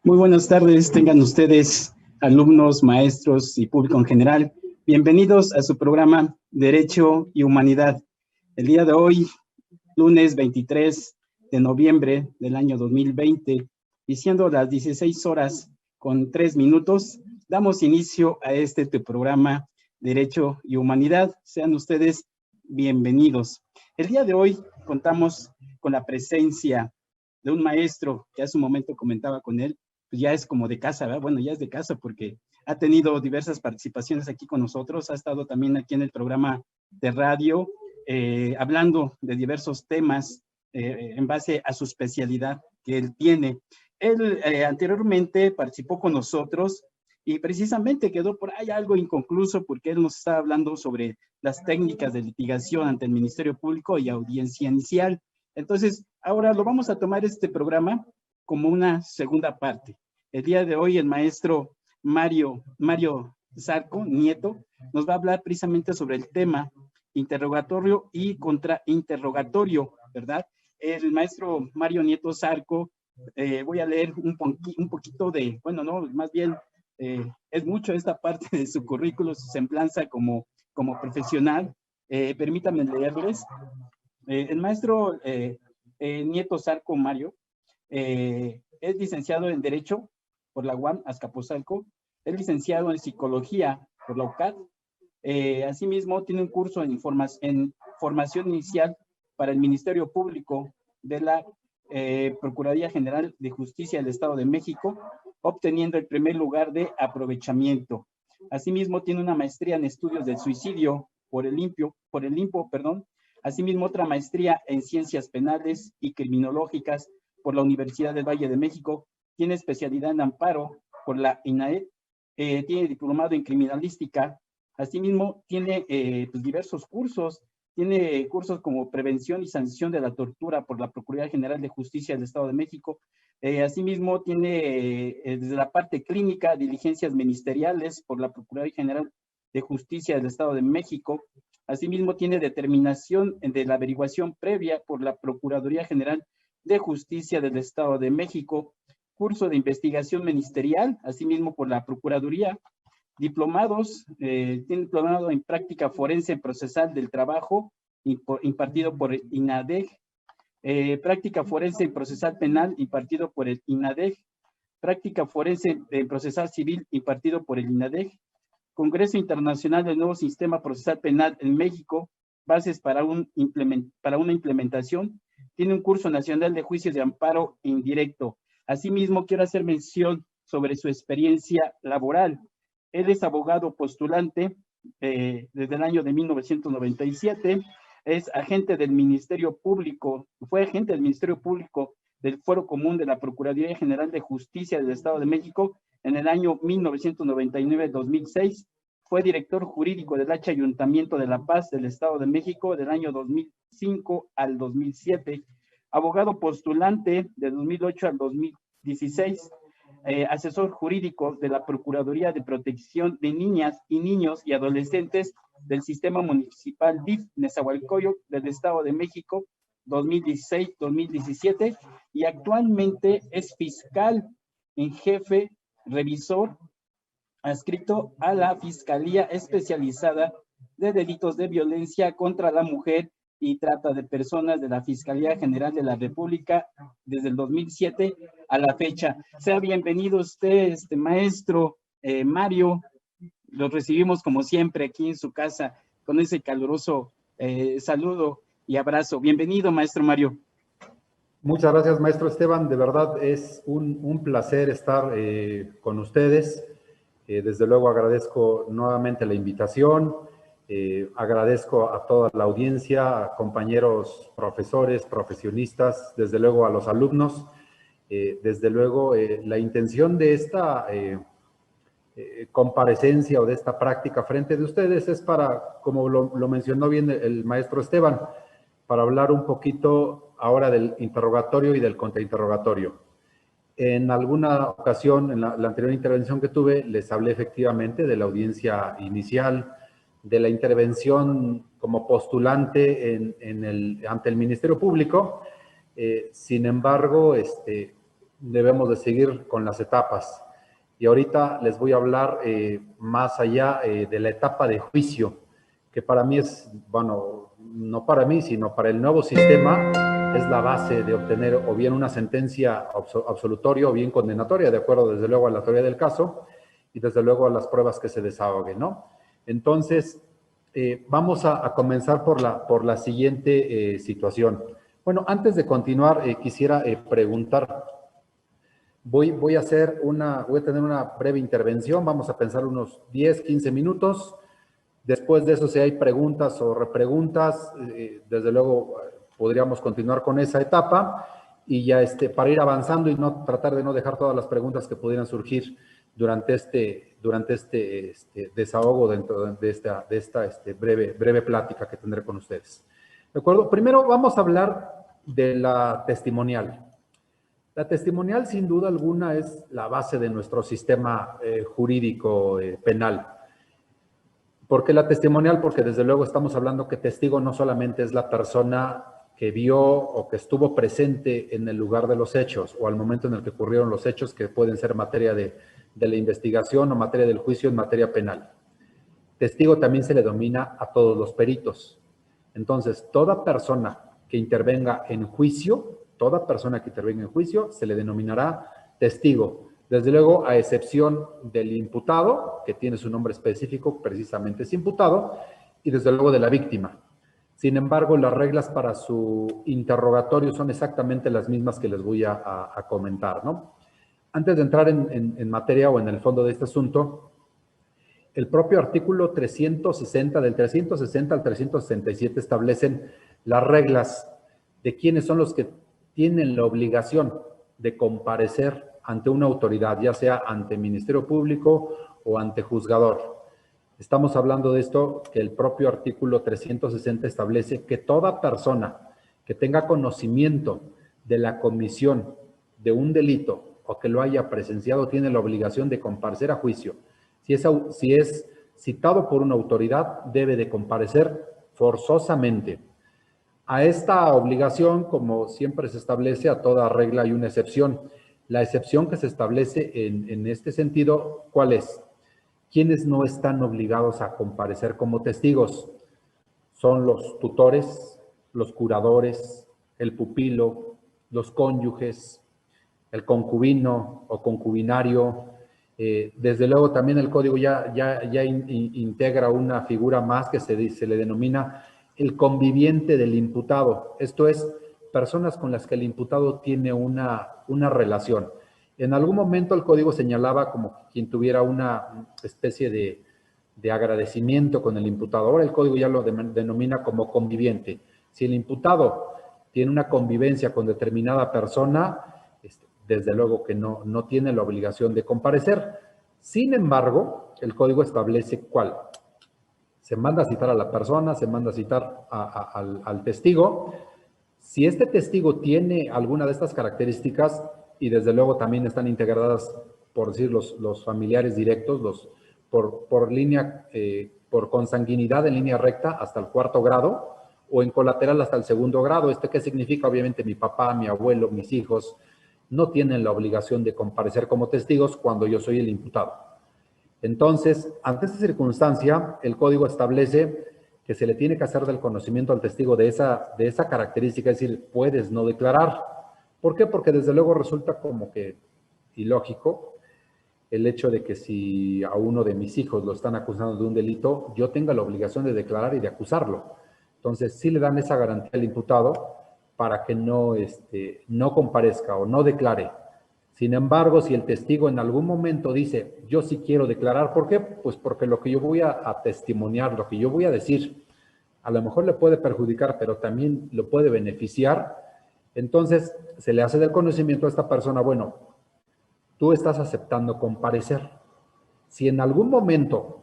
Muy buenas tardes, tengan ustedes, alumnos, maestros y público en general. Bienvenidos a su programa Derecho y Humanidad. El día de hoy, lunes 23 de noviembre del año 2020, y siendo las 16 horas con 3 minutos, damos inicio a tu programa Derecho y Humanidad. Sean ustedes bienvenidos. El día de hoy contamos con la presencia de un maestro que hace un momento comentaba con él, pues ya es como de casa, ¿verdad? Bueno, ya es de casa porque ha tenido diversas participaciones aquí con nosotros, ha estado también aquí en el programa de radio, hablando de diversos temas en base a su especialidad que él tiene. Él anteriormente participó con nosotros y precisamente quedó por ahí algo inconcluso porque él nos estaba hablando sobre las técnicas de litigación ante el Ministerio Público y audiencia inicial. Entonces, ahora lo vamos a tomar este programa como una segunda parte. El día de hoy el maestro Mario Zarco, Nieto, nos va a hablar precisamente sobre el tema interrogatorio y contrainterrogatorio, ¿verdad? El maestro Mario Nieto Zarco, voy a leer un poquito de, bueno, no, más bien es mucho esta parte de su currículo, su semblanza como profesional. Permítanme leerles. El maestro Nieto Zarco Mario es licenciado en Derecho por la UAM Azcapotzalco, es licenciado en Psicología por la UCAD. Asimismo, tiene un curso en formación inicial para el Ministerio Público de la Procuraduría General de Justicia del Estado de México, obteniendo el primer lugar de aprovechamiento. Asimismo, tiene una maestría en estudios del suicidio por el IMPO, perdón. Asimismo, otra maestría en ciencias penales y criminológicas por la Universidad del Valle de México. Tiene especialidad en amparo por la INAED. Tiene diplomado en criminalística. Asimismo, tiene pues diversos cursos. Tiene cursos como prevención y sanción de la tortura por la Procuraduría General de Justicia del Estado de México. Asimismo, tiene desde la parte clínica diligencias ministeriales por la Procuraduría General de Justicia del Estado de México. Asimismo, tiene determinación de la averiguación previa por la Procuraduría General de Justicia del Estado de México, curso de investigación ministerial, asimismo por la Procuraduría, diplomados, tiene diplomado en práctica forense procesal del trabajo, impartido por el INADEG, práctica forense en procesal penal, impartido por el INADEG, práctica forense en procesal civil, impartido por el INADEG, Congreso Internacional del Nuevo Sistema Procesal Penal en México, bases para una implementación. Tiene un curso nacional de juicios de amparo indirecto. Asimismo, quiero hacer mención sobre su experiencia laboral. Él es abogado postulante desde el año de 1997, es agente del Ministerio Público, fue agente del Ministerio Público del Fuero Común de la Procuraduría General de Justicia del Estado de México en el año 1999-2006. Fue director jurídico del H Ayuntamiento de La Paz del Estado de México del año 2005 al 2007. Abogado postulante de 2008 al 2016. Asesor jurídico de la Procuraduría de Protección de Niñas y Niños y Adolescentes del Sistema Municipal DIF Nezahualcóyotl del Estado de México 2016-2017 y actualmente es fiscal en jefe revisor adscrito a la Fiscalía Especializada de Delitos de Violencia contra la Mujer y Trata de Personas de la Fiscalía General de la República desde el 2007 a la fecha. Sea bienvenido usted, maestro Mario. Los recibimos como siempre aquí en su casa con ese caluroso saludo y abrazo. Bienvenido, maestro Mario. Muchas gracias, maestro Esteban. De verdad es un placer estar con ustedes. Desde luego agradezco nuevamente la invitación. Agradezco a toda la audiencia, a compañeros profesores, profesionistas, desde luego a los alumnos. Desde luego la intención de esta comparecencia o de esta práctica frente de ustedes es para, como lo mencionó bien el maestro Esteban, para hablar un poquito ahora del interrogatorio y del contrainterrogatorio. En alguna ocasión, en la anterior intervención que tuve, les hablé efectivamente de la audiencia inicial, de la intervención como postulante ante el Ministerio Público. Sin embargo, debemos de seguir con las etapas. Y ahorita les voy a hablar más allá de la etapa de juicio, que para mí es, bueno, no para mí, sino para el nuevo sistema, es la base de obtener o bien una sentencia absolutoria o bien condenatoria, de acuerdo desde luego a la teoría del caso y desde luego a las pruebas que se desahoguen, ¿no? Entonces, vamos a comenzar por la siguiente situación. Bueno, antes de continuar, quisiera preguntar. Voy a tener una breve intervención, vamos a pensar unos 10, 15 minutos. Después de eso, si hay preguntas o repreguntas, desde luego podríamos continuar con esa etapa y ya para ir avanzando y no tratar de no dejar todas las preguntas que pudieran surgir durante este desahogo dentro de esta breve plática que tendré con ustedes. ¿De acuerdo? Primero vamos a hablar de la testimonial. La testimonial, sin duda alguna, es la base de nuestro sistema jurídico penal. ¿Por qué la testimonial? Porque desde luego estamos hablando que testigo no solamente es la persona que vio o que estuvo presente en el lugar de los hechos o al momento en el que ocurrieron los hechos, que pueden ser materia de la investigación o materia del juicio en materia penal. Testigo también se le denomina a todos los peritos. Entonces, toda persona que intervenga en juicio, se le denominará testigo. Desde luego, a excepción del imputado, que tiene su nombre específico, precisamente es imputado, y desde luego de la víctima. Sin embargo, las reglas para su interrogatorio son exactamente las mismas que les voy a comentar, ¿no? Antes de entrar en materia o en el fondo de este asunto, el propio artículo 360, del 360 al 367, establecen las reglas de quiénes son los que tienen la obligación de comparecer ante una autoridad, ya sea ante Ministerio Público o ante juzgador. Estamos hablando de esto, que el propio artículo 360 establece que toda persona que tenga conocimiento de la comisión de un delito o que lo haya presenciado tiene la obligación de comparecer a juicio. Si es citado por una autoridad, debe de comparecer forzosamente. A esta obligación, como siempre se establece, a toda regla hay una excepción. La excepción que se establece en este sentido, ¿cuál es? ¿Quiénes no están obligados a comparecer como testigos? Son los tutores, los curadores, el pupilo, los cónyuges, el concubino o concubinario. Desde luego también el código ya integra una figura más que se le denomina el conviviente del imputado. Esto es, personas con las que el imputado tiene una relación. En algún momento el código señalaba como quien tuviera una especie de agradecimiento con el imputado. Ahora el código ya lo denomina como conviviente. Si el imputado tiene una convivencia con determinada persona, desde luego que no tiene la obligación de comparecer. Sin embargo, el código establece cuál. Se manda a citar a la persona, se manda a citar al testigo. Si este testigo tiene alguna de estas características, y desde luego también están integradas, por decir, los familiares directos, por línea, por consanguinidad en línea recta hasta el 4º grado, o en colateral hasta el 2º grado. ¿Qué significa? Obviamente mi papá, mi abuelo, mis hijos no tienen la obligación de comparecer como testigos cuando yo soy el imputado. Entonces, ante esta circunstancia, el código establece que se le tiene que hacer del conocimiento al testigo de esa característica, es decir, puedes no declarar. ¿Por qué? Porque desde luego resulta como que ilógico el hecho de que si a uno de mis hijos lo están acusando de un delito, yo tenga la obligación de declarar y de acusarlo. Entonces, sí le dan esa garantía al imputado para que no comparezca o no declare. Sin embargo, si el testigo en algún momento dice, yo sí quiero declarar, ¿por qué? Pues porque lo que yo voy a testimoniar, lo que yo voy a decir, a lo mejor le puede perjudicar, pero también lo puede beneficiar. Entonces, se le hace del conocimiento a esta persona, bueno, tú estás aceptando comparecer. Si en algún momento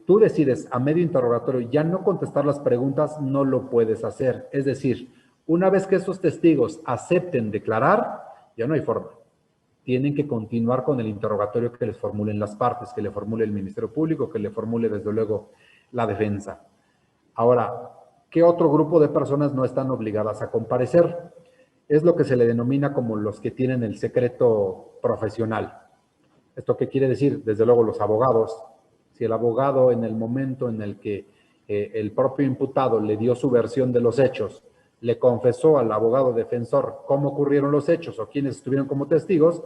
tú decides a medio interrogatorio ya no contestar las preguntas, no lo puedes hacer. Es decir, una vez que esos testigos acepten declarar, ya no hay forma. Tienen que continuar con el interrogatorio que les formulen las partes, que le formule el Ministerio Público, que le formule desde luego la defensa. Ahora, ¿qué otro grupo de personas no están obligadas a comparecer? es lo que se le denomina como los que tienen el secreto profesional. ¿Esto qué quiere decir? Desde luego los abogados. Si el abogado en el momento en el que el propio imputado le dio su versión de los hechos, le confesó al abogado defensor cómo ocurrieron los hechos o quiénes estuvieron como testigos,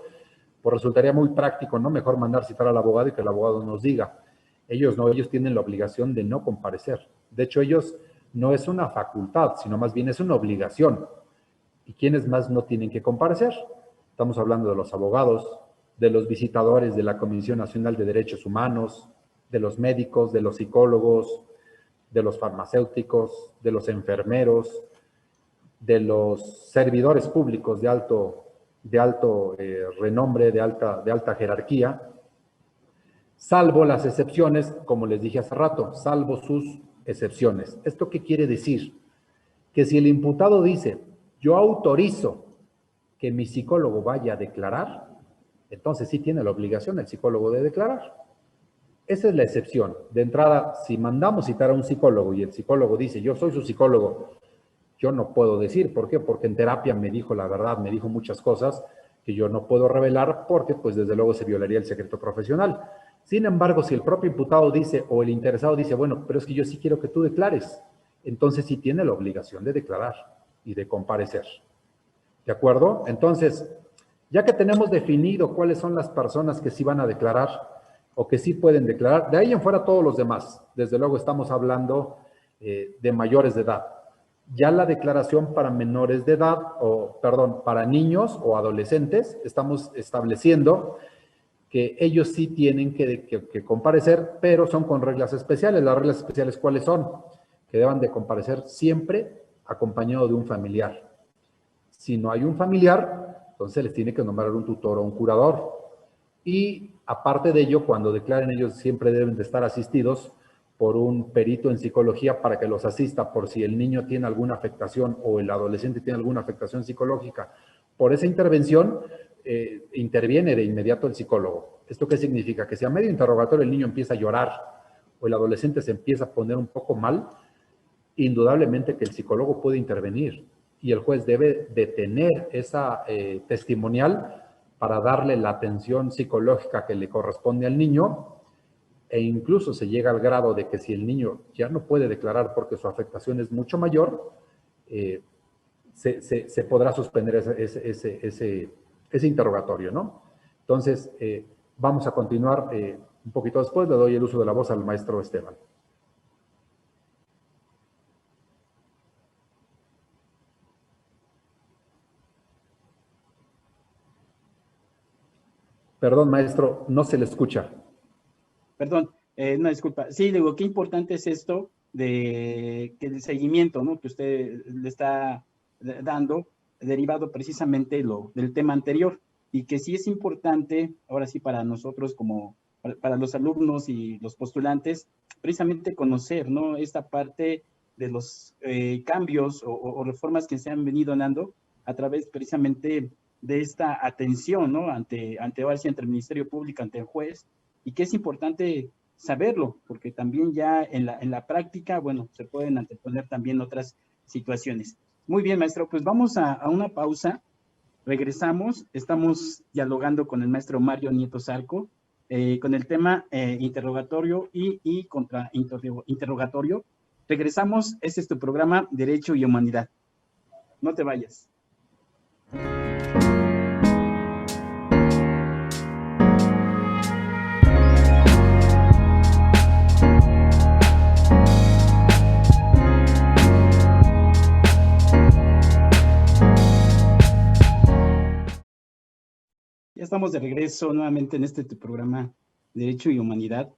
pues resultaría muy práctico, ¿no? Mejor mandar citar al abogado y que el abogado nos diga. Ellos no, ellos tienen la obligación de no comparecer. De hecho, ellos no es una facultad, sino más bien es una obligación. ¿Y quiénes más no tienen que comparecer? Estamos hablando de los abogados, de los visitadores de la Comisión Nacional de Derechos Humanos, de los médicos, de los psicólogos, de los farmacéuticos, de los enfermeros, de los servidores públicos de alto renombre, de alta jerarquía, salvo las excepciones, como les dije hace rato, salvo sus excepciones. ¿Esto qué quiere decir? Que si el imputado dice, yo autorizo que mi psicólogo vaya a declarar, entonces sí tiene la obligación el psicólogo de declarar. Esa es la excepción. De entrada, si mandamos citar a un psicólogo y el psicólogo dice, yo soy su psicólogo, yo no puedo decir. ¿Por qué? Porque en terapia me dijo la verdad, me dijo muchas cosas que yo no puedo revelar porque, pues, desde luego se violaría el secreto profesional. Sin embargo, si el propio imputado dice o el interesado dice, bueno, pero es que yo sí quiero que tú declares, entonces sí tiene la obligación de declarar y de comparecer. ¿De acuerdo? Entonces, ya que tenemos definido cuáles son las personas que sí van a declarar o que sí pueden declarar, de ahí en fuera todos los demás. Desde luego estamos hablando de mayores de edad. Ya la declaración para menores de edad, para niños o adolescentes, estamos estableciendo que ellos sí tienen que comparecer, pero son con reglas especiales. Las reglas especiales, ¿cuáles son? Que deban de comparecer siempre acompañado de un familiar. Si no hay un familiar, entonces les tiene que nombrar un tutor o un curador. Y aparte de ello, cuando declaren, ellos siempre deben de estar asistidos por un perito en psicología para que los asista por si el niño tiene alguna afectación o el adolescente tiene alguna afectación psicológica. Por esa intervención, interviene de inmediato el psicólogo. ¿Esto qué significa? Que si a medio interrogatorio el niño empieza a llorar o el adolescente se empieza a poner un poco mal, indudablemente que el psicólogo puede intervenir y el juez debe detener esa testimonial para darle la atención psicológica que le corresponde al niño, e incluso se llega al grado de que si el niño ya no puede declarar porque su afectación es mucho mayor, se podrá suspender ese interrogatorio, ¿no? Entonces, vamos a continuar un poquito después. Le doy el uso de la voz al maestro Esteban. Perdón, maestro, no se le escucha. Perdón, una disculpa. Sí, digo, qué importante es esto de que el seguimiento, ¿no?, que usted le está dando, derivado precisamente del tema anterior, y que sí es importante, ahora sí, para nosotros como para los alumnos y los postulantes, precisamente conocer, ¿no?, esta parte de los cambios o reformas que se han venido dando a través precisamente de esta atención, ¿no?, ante ahora sí, ante el Ministerio Público, ante el juez, y que es importante saberlo, porque también ya en la práctica, bueno, se pueden anteponer también otras situaciones. Muy bien, maestro, pues vamos a una pausa, regresamos, estamos dialogando con el maestro Mario Nieto Zarco, con el tema interrogatorio y contrainterrogatorio. Regresamos, este es tu programa Derecho y Humanidad. No te vayas. Ya estamos de regreso nuevamente en este programa Derecho y Humanidad.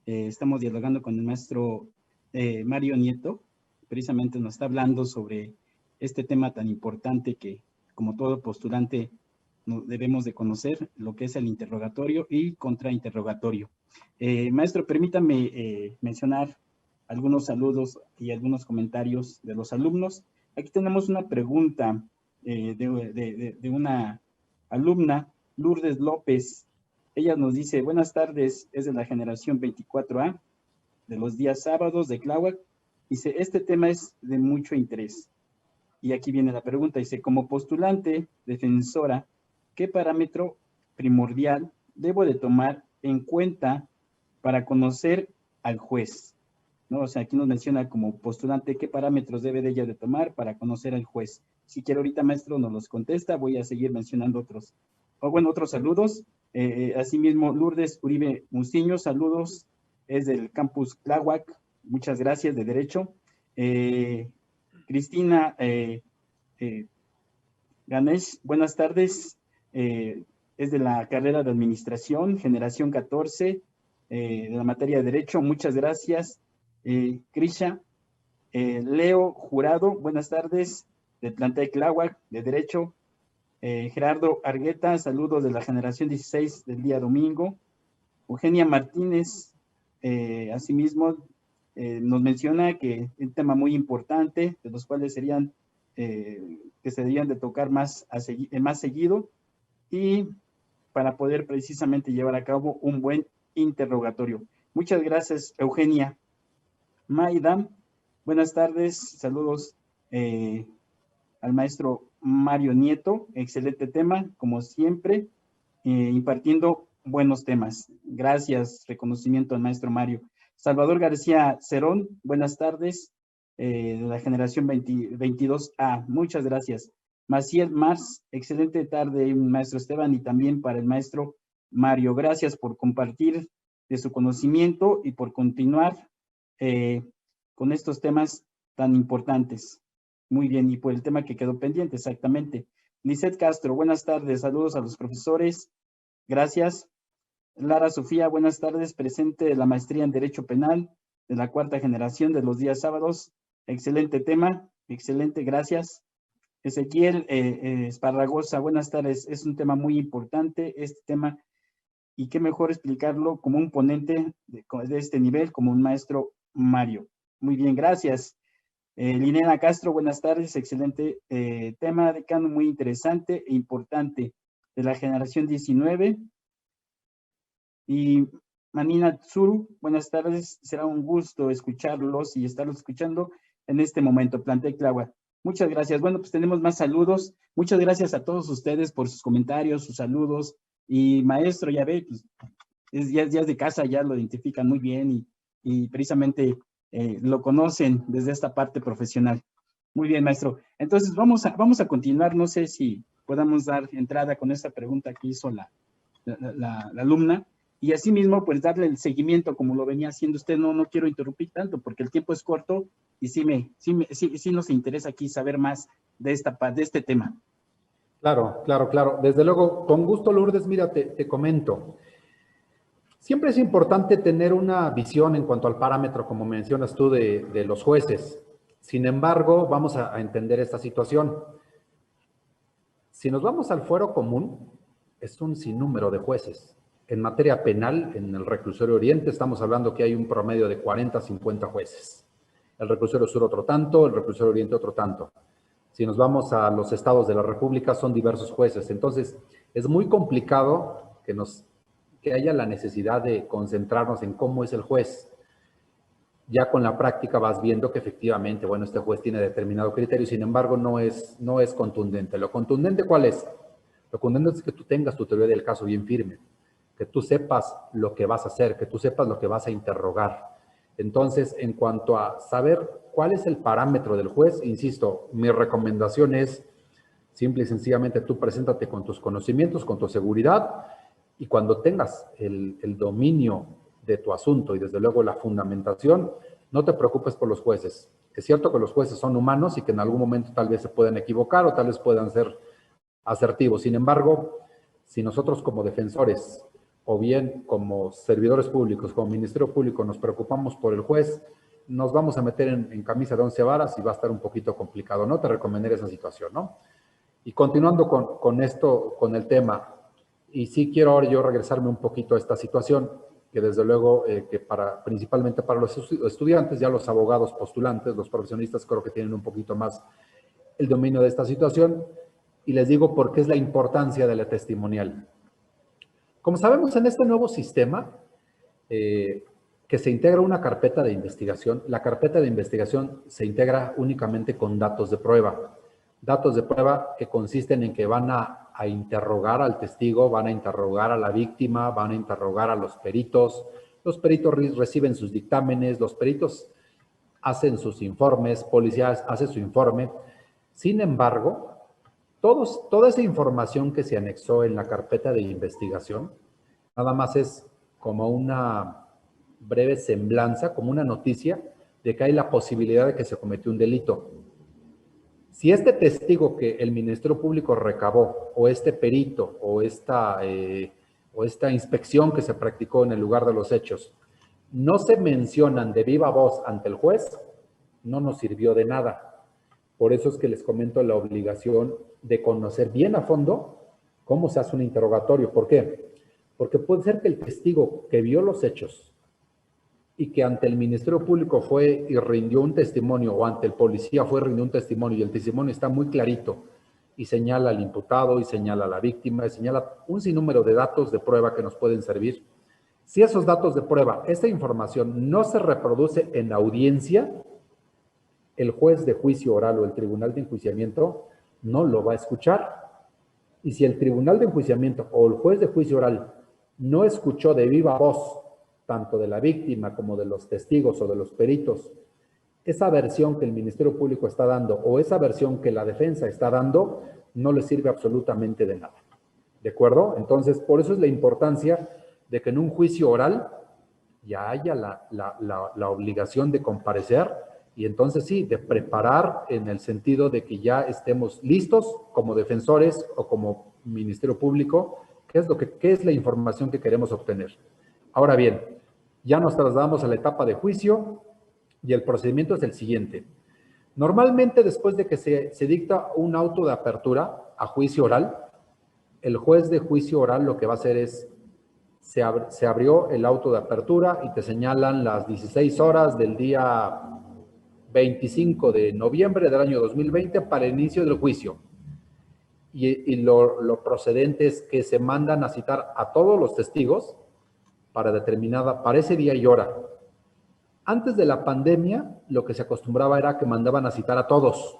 Estamos dialogando con el maestro Mario Nieto. Precisamente nos está hablando sobre este tema tan importante que, como todo postulante, debemos de conocer, lo que es el interrogatorio y contrainterrogatorio. Maestro, permítame mencionar algunos saludos y algunos comentarios de los alumnos. Aquí tenemos una pregunta de una alumna, Lourdes López. Ella nos dice, buenas tardes, es de la generación 24A, de los días sábados de Tláhuac. Dice, este tema es de mucho interés. y aquí viene la pregunta, dice, como postulante defensora, ¿qué parámetro primordial debo de tomar en cuenta para conocer al juez? ¿No? O sea, aquí nos menciona como postulante qué parámetros debe de ella de tomar para conocer al juez. Si quiere ahorita, maestro, nos los contesta, voy a seguir mencionando otros. O bueno, otros saludos. Asimismo, Lourdes Uribe Muciño, saludos, es del campus Tláhuac, muchas gracias, de Derecho. Cristina Ganesh, buenas tardes, es de la carrera de Administración, generación 14, de la materia de Derecho, muchas gracias. Krisha, Leo Jurado, buenas tardes, del plantel Tláhuac, de Derecho. Gerardo Argueta, saludos de la generación 16 del día domingo. Eugenia Martínez, asimismo, nos menciona que es un tema muy importante, de los cuales serían, que se deberían de tocar más seguido, y para poder precisamente llevar a cabo un buen interrogatorio. Muchas gracias, Eugenia. Maida, buenas tardes, saludos al maestro Mario Nieto, excelente tema, como siempre, impartiendo buenos temas. Gracias, reconocimiento al maestro Mario. Salvador García Cerón, buenas tardes, de la generación 22A, muchas gracias. Maciel Mars, excelente tarde, maestro Esteban, y también para el maestro Mario. Gracias por compartir de su conocimiento y por continuar con estos temas tan importantes. Muy bien, y por el tema que quedó pendiente, exactamente. Lisette Castro, buenas tardes, saludos a los profesores, gracias. Lara Sofía, buenas tardes, presente de la maestría en Derecho Penal de la 4ª generación de los días sábados. Excelente tema, excelente, gracias. Ezequiel Esparragosa, buenas tardes, es un tema muy importante, este tema, y qué mejor explicarlo como un ponente de este nivel, como un maestro Mario. Muy bien, gracias. Linena Castro, buenas tardes, excelente tema, decano, muy interesante e importante, de la generación 19. Y Manina Tsuru, buenas tardes, será un gusto escucharlos y estarlos escuchando en este momento, Plantel Tláhuac. Muchas gracias. Bueno, pues tenemos más saludos. Muchas gracias a todos ustedes por sus comentarios, sus saludos. Y maestro, ya ve, pues, ya es de casa, ya lo identifican muy bien y precisamente lo conocen desde esta parte profesional. Muy bien, maestro. Entonces, vamos a continuar. No sé si podamos dar entrada con esta pregunta que hizo la alumna. Y asimismo, pues darle el seguimiento como lo venía haciendo usted. No quiero interrumpir tanto porque el tiempo es corto y sí nos interesa aquí saber más de este tema. Claro. Desde luego, con gusto, Lourdes, mira, te comento. Siempre es importante tener una visión en cuanto al parámetro, como mencionas tú, de los jueces. Sin embargo, vamos a entender esta situación. Si nos vamos al fuero común, es un sinnúmero de jueces. En materia penal, en el reclusorio Oriente, estamos hablando que hay un promedio de 40 a 50 jueces. El reclusorio Sur otro tanto, el reclusorio Oriente otro tanto. Si nos vamos a los estados de la República, son diversos jueces. Entonces, es muy complicado que haya la necesidad de concentrarnos en cómo es el juez. Ya con la práctica vas viendo que efectivamente, bueno, este juez tiene determinado criterio, sin embargo, no es contundente. ¿Lo contundente cuál es? Lo contundente es que tú tengas tu teoría del caso bien firme, que tú sepas lo que vas a hacer, que tú sepas lo que vas a interrogar. Entonces, en cuanto a saber cuál es el parámetro del juez, insisto, mi recomendación es simple y sencillamente tú preséntate con tus conocimientos, con tu seguridad, y cuando tengas el dominio de tu asunto y desde luego la fundamentación, no te preocupes por los jueces. Es cierto que los jueces son humanos y que en algún momento tal vez se puedan equivocar o tal vez puedan ser asertivos. Sin embargo, si nosotros como defensores o bien como servidores públicos, como Ministerio Público, nos preocupamos por el juez, nos vamos a meter en camisa de 11 varas y va a estar un poquito complicado. No te recomendaría esa situación, ¿no? Y continuando con esto, con el tema, y sí quiero ahora yo regresarme un poquito a esta situación, que desde luego, principalmente para los estudiantes, ya los abogados postulantes, los profesionistas creo que tienen un poquito más el dominio de esta situación, y les digo por qué es la importancia de la testimonial. Como sabemos, en este nuevo sistema, que se integra una carpeta de investigación, la carpeta de investigación se integra únicamente con datos de prueba. Datos de prueba que consisten en que van a interrogar al testigo, van a interrogar a la víctima, van a interrogar a los peritos reciben sus dictámenes, los peritos hacen sus informes, policías hace su informe. Sin embargo, toda esa información que se anexó en la carpeta de investigación, nada más es como una breve semblanza, como una noticia de que hay la posibilidad de que se cometió un delito. Si este testigo que el Ministerio Público recabó, o este perito, o esta inspección que se practicó en el lugar de los hechos, no se mencionan de viva voz ante el juez, no nos sirvió de nada. Por eso es que les comento la obligación de conocer bien a fondo cómo se hace un interrogatorio. ¿Por qué? Porque puede ser que el testigo que vio los hechos y que ante el Ministerio Público fue y rindió un testimonio, o ante el policía fue y rindió un testimonio, y el testimonio está muy clarito, y señala al imputado, y señala a la víctima, y señala un sinnúmero de datos de prueba que nos pueden servir. Si esos datos de prueba, esta información no se reproduce en audiencia, el juez de juicio oral o el tribunal de enjuiciamiento no lo va a escuchar. Y si el tribunal de enjuiciamiento o el juez de juicio oral no escuchó de viva voz, tanto de la víctima como de los testigos o de los peritos, esa versión que el Ministerio Público está dando o esa versión que la defensa está dando, no le sirve absolutamente de nada. ¿De acuerdo? Entonces, por eso es la importancia de que en un juicio oral ya haya la obligación de comparecer, y entonces sí, de preparar en el sentido de que ya estemos listos como defensores o como Ministerio Público, qué es la información que queremos obtener. Ahora bien, ya nos trasladamos a la etapa de juicio y el procedimiento es el siguiente. Normalmente, después de que se dicta un auto de apertura a juicio oral, el juez de juicio oral lo que va a hacer es, se abrió el auto de apertura y te señalan las 16 horas del día 25 de noviembre del año 2020 para el inicio del juicio. Y lo procedente es que se mandan a citar a todos los testigos para ese día y hora. Antes de la pandemia, lo que se acostumbraba era que mandaban a citar a todos.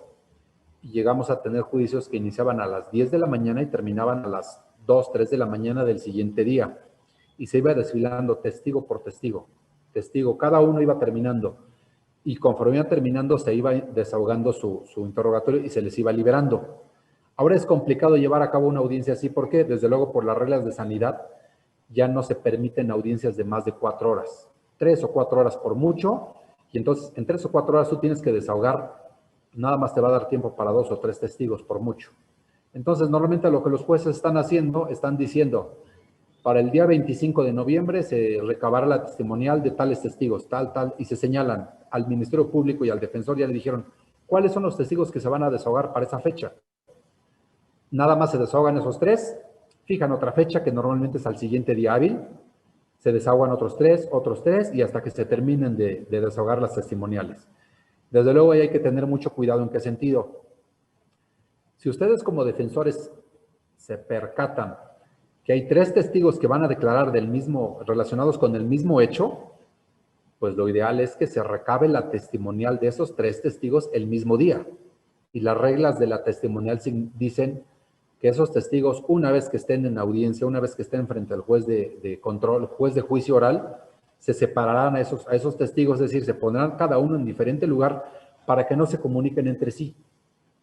Y llegamos a tener juicios que iniciaban a las 10 de la mañana y terminaban a las 2, 3 de la mañana del siguiente día. Y se iba desfilando testigo por testigo. Cada uno iba terminando. Y conforme iba terminando, se iba desahogando su interrogatorio y se les iba liberando. Ahora es complicado llevar a cabo una audiencia así. ¿Por qué? Desde luego, por las reglas de sanidad, ya no se permiten audiencias de más de 4 horas. 3 o 4 horas por mucho. Y entonces, en 3 o 4 horas tú tienes que desahogar. Nada más te va a dar tiempo para 2 o 3 testigos por mucho. Entonces, normalmente lo que los jueces están haciendo, están diciendo, para el día 25 de noviembre se recabará la testimonial de tales testigos, tal, y se señalan al Ministerio Público y al defensor, ya le dijeron, ¿cuáles son los testigos que se van a desahogar para esa fecha? Nada más se desahogan esos 3, fijan otra fecha que normalmente es al siguiente día hábil, se desahogan otros 3, y hasta que se terminen de desahogar las testimoniales. Desde luego ahí hay que tener mucho cuidado. ¿En qué sentido? Si ustedes como defensores se percatan que hay 3 testigos que van a declarar relacionados con el mismo hecho, pues lo ideal es que se recabe la testimonial de esos 3 testigos el mismo día. Y las reglas de la testimonial dicen que esos testigos, una vez que estén en audiencia, una vez que estén frente al juez de control, juez de juicio oral, se separarán a esos testigos, es decir, se pondrán cada uno en diferente lugar para que no se comuniquen entre sí.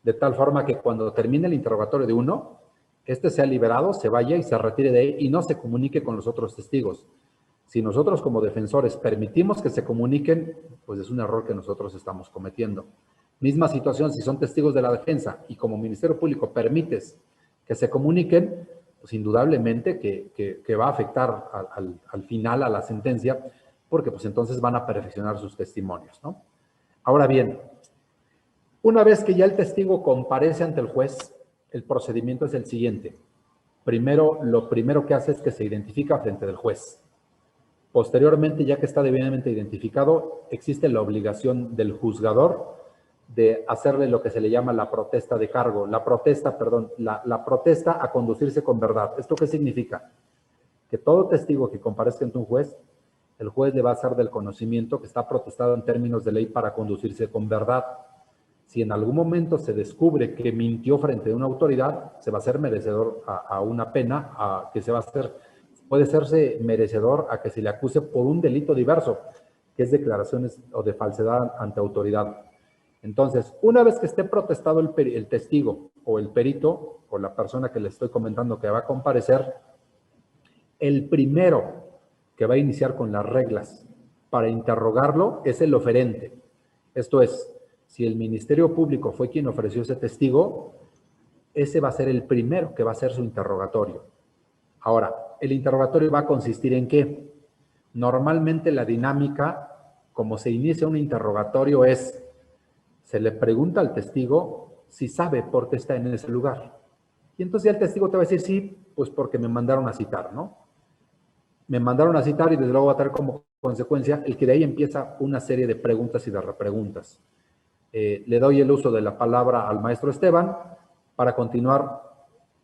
De tal forma que cuando termine el interrogatorio de uno, sea liberado, se vaya y se retire de ahí y no se comunique con los otros testigos. Si nosotros como defensores permitimos que se comuniquen, pues es un error que nosotros estamos cometiendo. Misma situación si son testigos de la defensa y como Ministerio Público permites que se comuniquen, pues indudablemente que va a afectar al final a la sentencia, porque pues entonces van a perfeccionar sus testimonios, ¿no? Ahora bien, una vez que ya el testigo comparece ante el juez, el procedimiento es el siguiente. Lo primero que hace es que se identifica frente del juez. Posteriormente, ya que está debidamente identificado, existe la obligación del juzgador de hacerle lo que se le llama la protesta de cargo. La protesta a conducirse con verdad. ¿Esto qué significa? Que todo testigo que comparezca ante un juez, el juez le va a hacer del conocimiento que está protestado en términos de ley para conducirse con verdad. Si en algún momento se descubre que mintió frente a una autoridad, se va a ser merecedor a una pena, puede serse merecedor a que se le acuse por un delito diverso, que es declaraciones o de falsedad ante autoridad. Entonces, una vez que esté protestado el testigo o el perito o la persona que le estoy comentando que va a comparecer, el primero que va a iniciar con las reglas para interrogarlo es el oferente. Esto es, si el Ministerio Público fue quien ofreció ese testigo, ese va a ser el primero que va a hacer su interrogatorio. Ahora, el interrogatorio va a consistir en ¿qué? Normalmente la dinámica, como se inicia un interrogatorio, es, se le pregunta al testigo si sabe por qué está en ese lugar. Y entonces ya el testigo te va a decir, sí, pues porque me mandaron a citar, ¿no? Me mandaron a citar y desde luego va a tener como consecuencia el que de ahí empieza una serie de preguntas y de repreguntas. Le doy el uso de la palabra al maestro Esteban para continuar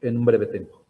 en un breve tiempo.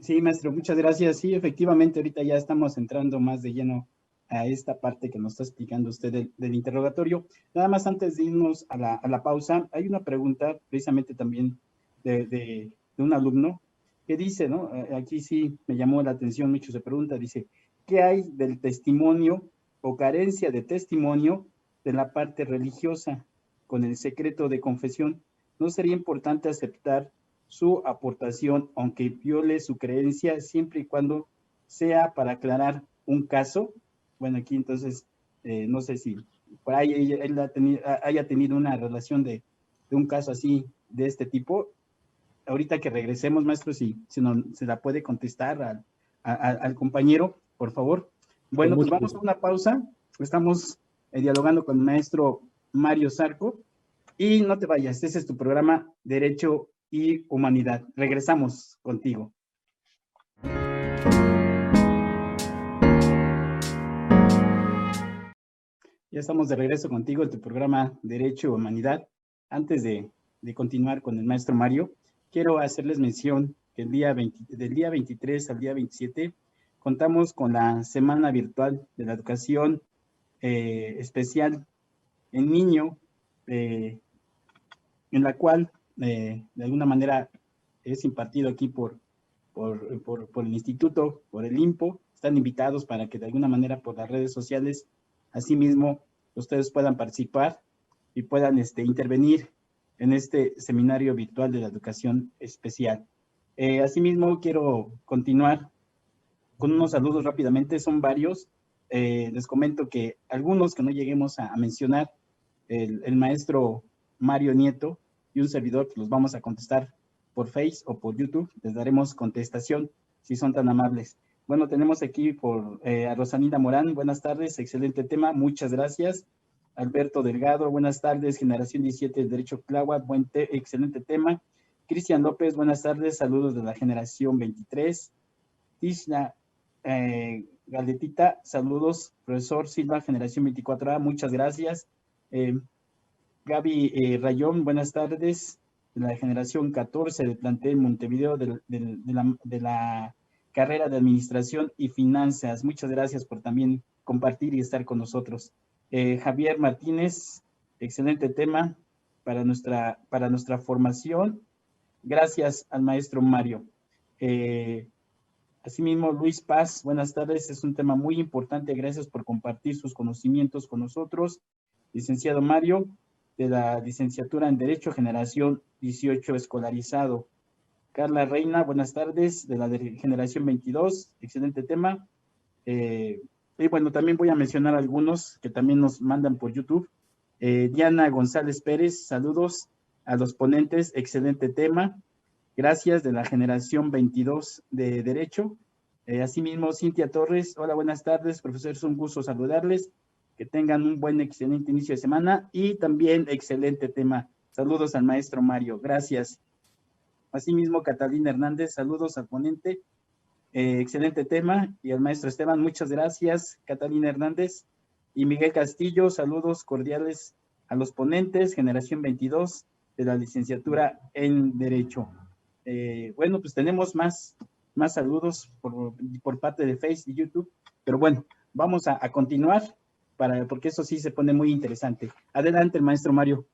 Sí, maestro, muchas gracias. Sí, efectivamente, ahorita ya estamos entrando más de lleno a esta parte que nos está explicando usted del interrogatorio. Nada más antes de irnos a la pausa, hay una pregunta precisamente también de un alumno que dice, ¿no? Aquí sí me llamó la atención mucho, se pregunta, dice, ¿qué hay del testimonio o carencia de testimonio de la parte religiosa con el secreto de confesión? ¿No sería importante aceptar su aportación, aunque viole su creencia, siempre y cuando sea para aclarar un caso? Bueno, aquí entonces, no sé si por ahí él haya tenido una relación de un caso así, de este tipo. Ahorita que regresemos, maestro, si se la puede contestar al compañero, por favor. Bueno, pues vamos a una pausa. Estamos dialogando con el maestro Mario Zarco. Y no te vayas, ese es tu programa Derecho y Humanidad. Regresamos contigo. Ya estamos de regreso contigo en tu programa Derecho y Humanidad. Antes de continuar con el maestro Mario, quiero hacerles mención que del día 23 al día 27 contamos con la Semana Virtual de la Educación Especial en Niño, en la cual de alguna manera es impartido aquí por el instituto, por el INPO. Están invitados para que de alguna manera por las redes sociales, asimismo, ustedes puedan participar y puedan intervenir en este seminario virtual de la educación especial. Asimismo, quiero continuar con unos saludos rápidamente, son varios. Les comento que algunos que no lleguemos a mencionar, el maestro Mario Nieto y un servidor, los vamos a contestar por Face o por YouTube, les daremos contestación si son tan amables. Bueno, tenemos aquí a Rosanita Morán, buenas tardes, excelente tema, muchas gracias. Alberto Delgado, buenas tardes, Generación 17 del Derecho Tláhuac, excelente tema. Cristian López, buenas tardes, saludos de la Generación 23. Tisna Galdetita, saludos, profesor Silva, Generación 24A, muchas gracias. Gaby Rayón, buenas tardes, de la Generación 14 del plantel Montevideo de la carrera de Administración y Finanzas. Muchas gracias por también compartir y estar con nosotros. Javier Martínez, excelente tema para nuestra formación. Gracias al maestro Mario. Asimismo, Luis Paz, buenas tardes, es un tema muy importante, gracias por compartir sus conocimientos con nosotros. Licenciado Mario, de la licenciatura en Derecho, Generación 18 escolarizado. Carla Reina, buenas tardes, de la Generación 22, excelente tema. Y bueno, también voy a mencionar algunos que también nos mandan por YouTube. Diana González Pérez, saludos a los ponentes, excelente tema. Gracias, de la Generación 22 de Derecho. Asimismo, Cintia Torres, hola, buenas tardes, profesor, es un gusto saludarles. Que tengan un buen, excelente inicio de semana y también excelente tema. Saludos al maestro Mario, gracias. Asimismo, Catalina Hernández, saludos al ponente. Excelente tema. Y al maestro Esteban, muchas gracias, Catalina Hernández. Y Miguel Castillo, saludos cordiales a los ponentes, Generación 22 de la licenciatura en Derecho. Bueno, pues tenemos más saludos por parte de Facebook y YouTube, pero bueno, vamos a continuar porque eso sí se pone muy interesante. Adelante, el maestro Mario.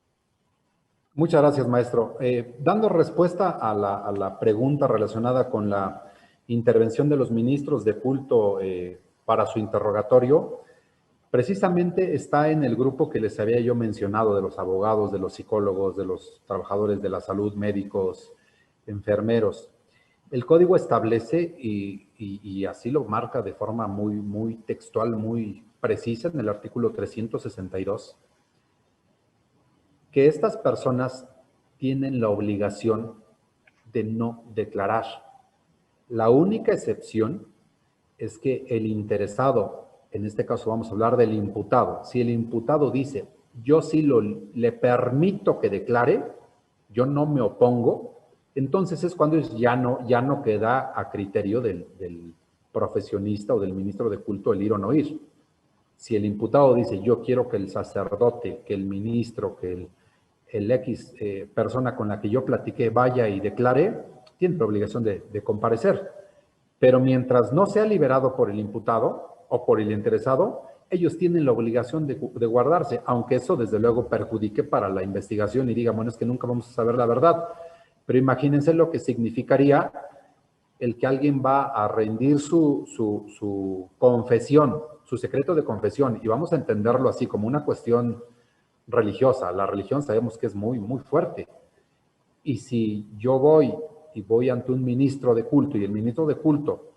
Muchas gracias, maestro. Dando respuesta a la pregunta relacionada con la intervención de los ministros de culto para su interrogatorio, precisamente está en el grupo que les había yo mencionado, de los abogados, de los psicólogos, de los trabajadores de la salud, médicos, enfermeros. El código establece, y así lo marca de forma muy textual, muy precisa en el artículo 362, que estas personas tienen la obligación de no declarar. La única excepción es que el interesado, en este caso vamos a hablar del imputado, si el imputado dice, yo sí le permito que declare, yo no me opongo, entonces es cuando ya no queda a criterio del profesionista o del ministro de culto el ir o no ir. Si el imputado dice, yo quiero que el sacerdote, que el ministro, que el X persona con la que yo platiqué vaya y declare, tiene la obligación de comparecer. Pero mientras no sea liberado por el imputado o por el interesado, ellos tienen la obligación de guardarse, aunque eso desde luego perjudique para la investigación y diga, bueno, es que nunca vamos a saber la verdad. Pero imagínense lo que significaría el que alguien va a rendir su confesión, su secreto de confesión, y vamos a entenderlo así como una cuestión religiosa. La religión sabemos que es muy fuerte. Y si yo voy ante un ministro de culto, y el ministro de culto,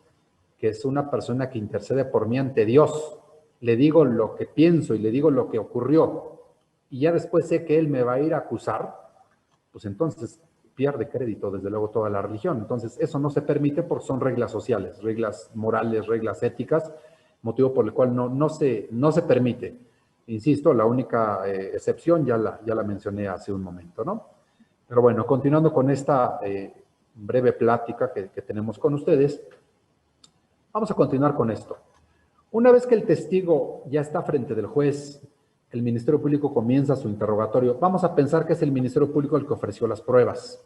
que es una persona que intercede por mí ante Dios, le digo lo que pienso y le digo lo que ocurrió, y ya después sé que él me va a ir a acusar, pues entonces pierde crédito, desde luego, toda la religión. Entonces, eso no se permite porque son reglas sociales, reglas morales, reglas éticas, motivo por el cual no se permite. Insisto, la única excepción ya la mencioné hace un momento, ¿no? Pero bueno, continuando con esta breve plática que tenemos con ustedes, vamos a continuar con esto. Una vez que el testigo ya está frente del juez, el Ministerio Público comienza su interrogatorio. Vamos a pensar que es el Ministerio Público el que ofreció las pruebas.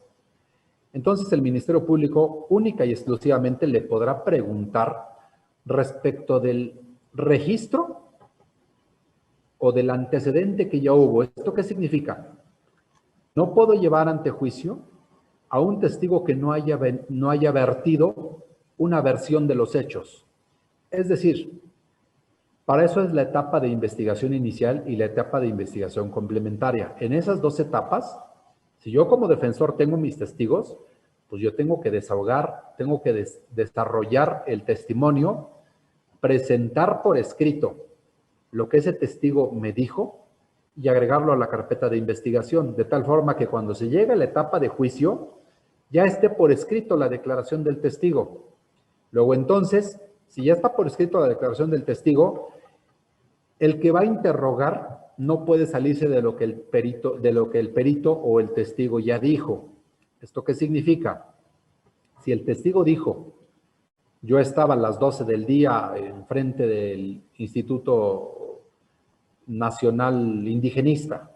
Entonces, el Ministerio Público única y exclusivamente le podrá preguntar respecto del registro o del antecedente que ya hubo. ¿Esto qué significa? No puedo llevar ante juicio a un testigo que no haya vertido una versión de los hechos. Es decir, para eso es la etapa de investigación inicial y la etapa de investigación complementaria. En esas dos etapas, si yo como defensor tengo mis testigos, pues yo tengo que desahogar, tengo que desarrollar el testimonio, presentar por escrito lo que ese testigo me dijo y agregarlo a la carpeta de investigación, de tal forma que cuando se llegue a la etapa de juicio, ya esté por escrito la declaración del testigo. Luego entonces, si ya está por escrito la declaración del testigo, el que va a interrogar no puede salirse de lo que el perito o el testigo ya dijo. ¿Esto qué significa? Si el testigo dijo, yo estaba a las 12 del día enfrente del Instituto Nacional Indigenista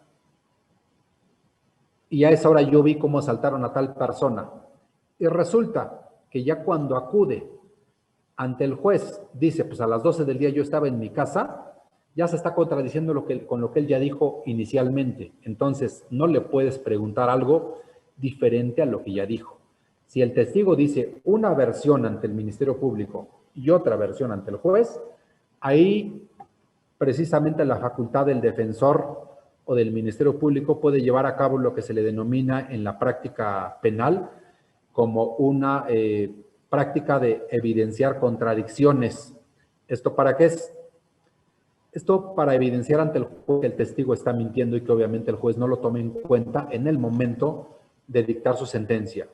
y a esa hora yo vi cómo asaltaron a tal persona, y resulta que ya cuando acude ante el juez, dice, pues a las 12 del día yo estaba en mi casa, ya se está contradiciendo con lo que él ya dijo inicialmente. Entonces, no le puedes preguntar algo diferente a lo que ya dijo. Si el testigo dice una versión ante el Ministerio Público y otra versión ante el juez, ahí precisamente la facultad del defensor o del Ministerio Público puede llevar a cabo lo que se le denomina en la práctica penal como una práctica de evidenciar contradicciones. ¿Esto para qué es? Esto para evidenciar ante el juez que el testigo está mintiendo y que obviamente el juez no lo tome en cuenta en el momento de dictar su sentencia.